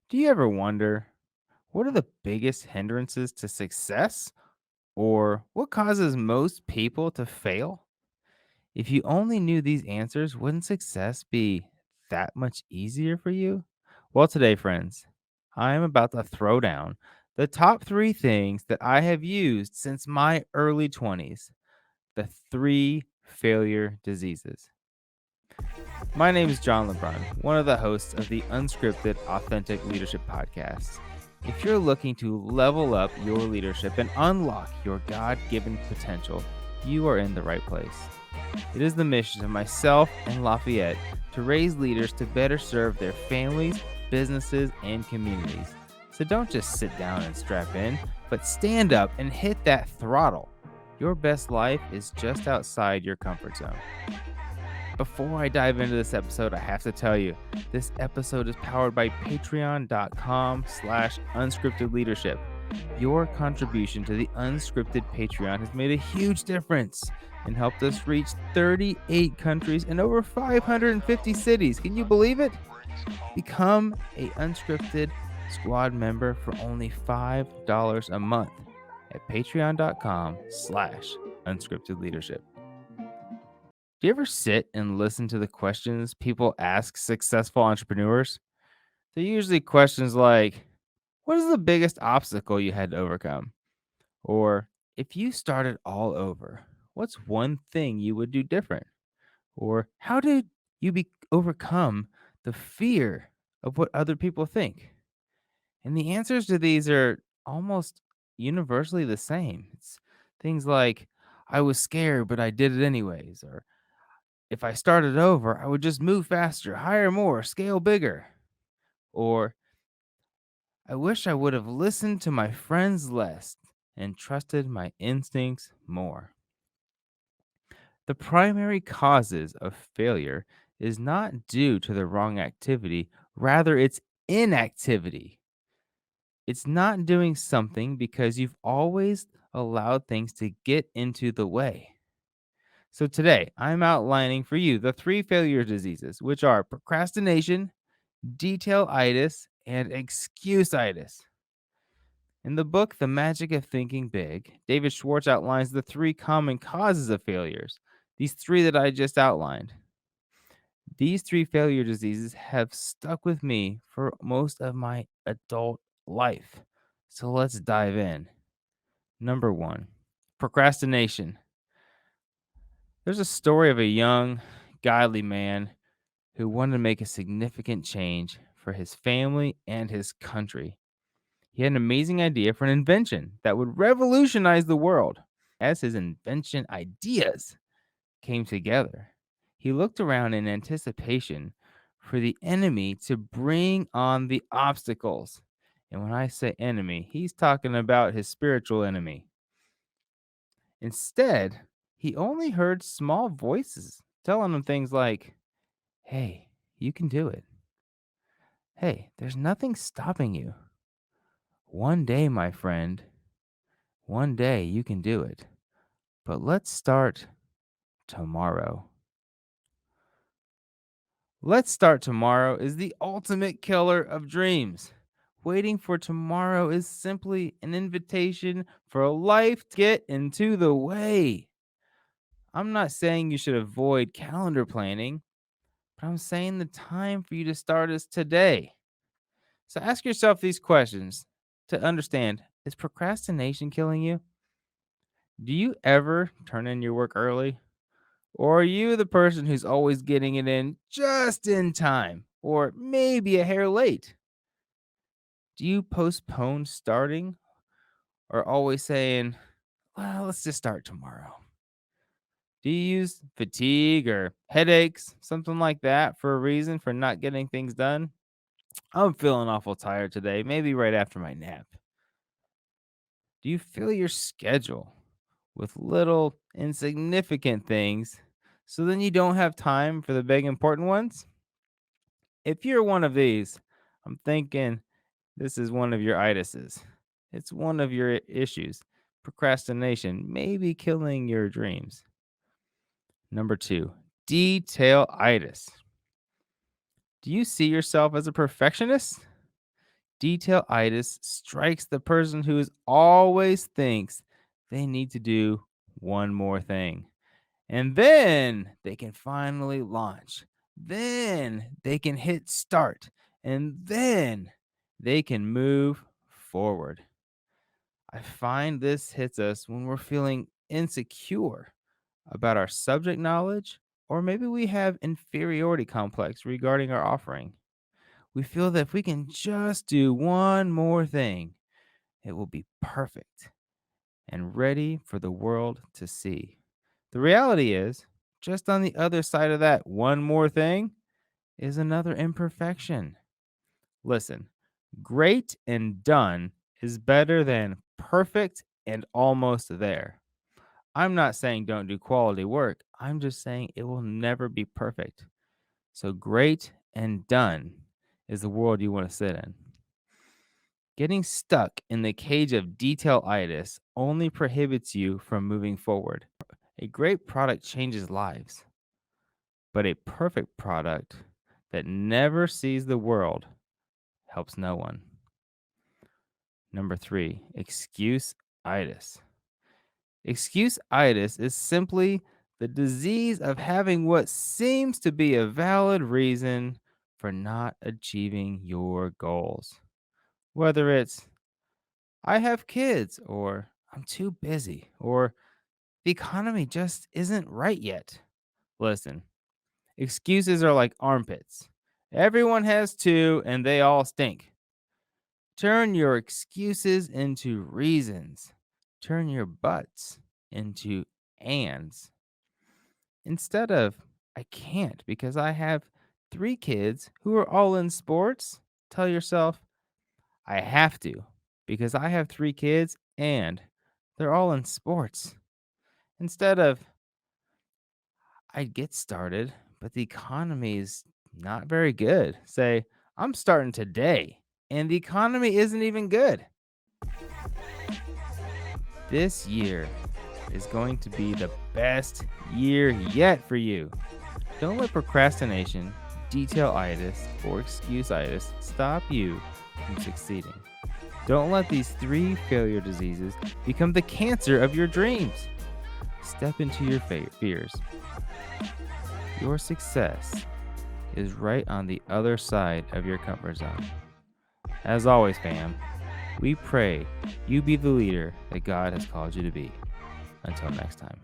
Do you ever wonder what are the biggest hindrances to success or what causes most people to fail? If you only knew these answers, wouldn't success be that much easier for you? Well, today, friends, I am about to throw down the top three things that I have used since my early 20s, the three failure diseases. My name is John LeBrun, one of the hosts of the Unscripted Authentic Leadership Podcast. If you're looking to level up your leadership and unlock your God given potential, you are in the right place. It is the mission of myself and Lafayette to raise leaders to better serve their families, businesses, and communities. So don't just sit down and strap in, but stand up and hit that throttle. Your best life is just outside your comfort zone. Before I dive into this episode, I have to tell you, this episode is powered by patreon.com/unscriptedleadership. Your contribution to the unscripted Patreon has made a huge difference and helped us reach 38 countries and over 550 cities. Can you believe it? Become a unscripted squad member for only $5 a month at patreon.com/unscriptedleadership. Do you ever sit and listen to the questions people ask successful entrepreneurs? They're usually questions like, what is the biggest obstacle you had to overcome? Or, if you started all over, what's one thing you would do different? Or, how did you overcome the fear of what other people think? And the answers to these are almost universally the same. It's things like, I was scared, but I did it anyways. Or, if I started over, I would just move faster, hire more, scale bigger. Or, I wish I would have listened to my friends less and trusted my instincts more. The primary causes of failure is not due to the wrong activity, rather, it's inactivity. It's not doing something because you've always allowed things to get into the way. So today, I'm outlining for you the three failure diseases, which are procrastination, detail-itis, and excuse-itis. In the book, The Magic of Thinking Big, David Schwartz outlines the three common causes of failures, these three that I just outlined. These three failure diseases have stuck with me for most of my adult life. So let's dive in. Number one, procrastination. There's a story of a young, godly man who wanted to make a significant change for his family and his country. He had an amazing idea for an invention that would revolutionize the world. As his invention ideas came together, he looked around in anticipation for the enemy to bring on the obstacles. And when I say enemy, he's talking about his spiritual enemy. Instead, he only heard small voices telling him things like, hey, you can do it. Hey, there's nothing stopping you. One day, my friend, one day you can do it. But let's start tomorrow. Let's start tomorrow is the ultimate killer of dreams. Waiting for tomorrow is simply an invitation for life to get into the way. I'm not saying you should avoid calendar planning, but I'm saying the time for you to start is today. So ask yourself these questions to understand, is procrastination killing you? Do you ever turn in your work early? Or are you the person who's always getting it in just in time? Or maybe a hair late? Do you postpone starting or always saying, well, let's just start tomorrow? Do you use fatigue or headaches, something like that, for a reason for not getting things done? I'm feeling awful tired today, maybe right after my nap. Do you fill your schedule with little insignificant things so then you don't have time for the big important ones? If you're one of these, I'm thinking this is one of your itises. It's one of your issues. Procrastination may be killing your dreams. Number two, detail-itis. Do you see yourself as a perfectionist? Detail-itis strikes the person who always thinks they need to do one more thing. And then they can finally launch. Then they can hit start. And then they can move forward. I find this hits us when we're feeling insecure about our subject knowledge, or maybe we have inferiority complex regarding our offering. We feel that if we can just do one more thing, it will be perfect and ready for the world to see. The reality is, just on the other side of that one more thing is another imperfection. Listen, great and done is better than perfect and almost there. I'm not saying don't do quality work. I'm just saying it will never be perfect. So great and done is the world you want to sit in. Getting stuck in the cage of detail-itis only prohibits you from moving forward. A great product changes lives, but a perfect product that never sees the world helps no one. Number 3, excuse-itis. Excuse-itis is simply the disease of having what seems to be a valid reason for not achieving your goals. Whether it's, I have kids, or I'm too busy, or the economy just isn't right yet. Listen, excuses are like armpits. Everyone has two, and they all stink. Turn your excuses into reasons. Turn your buts into ands. Instead of, I can't because I have 3 kids who are all in sports, tell yourself, I have to because I have 3 kids and they're all in sports. Instead of, I'd get started, but the economy is not very good. Say, I'm starting today and the economy isn't even good. This year is going to be the best year yet for you. Don't let procrastination, detail-itis, or excuse-itis stop you from succeeding. Don't let these 3 failure diseases become the cancer of your dreams. Step into your fears. Your success is right on the other side of your comfort zone. As always, fam, we pray you be the leader that God has called you to be. Until next time.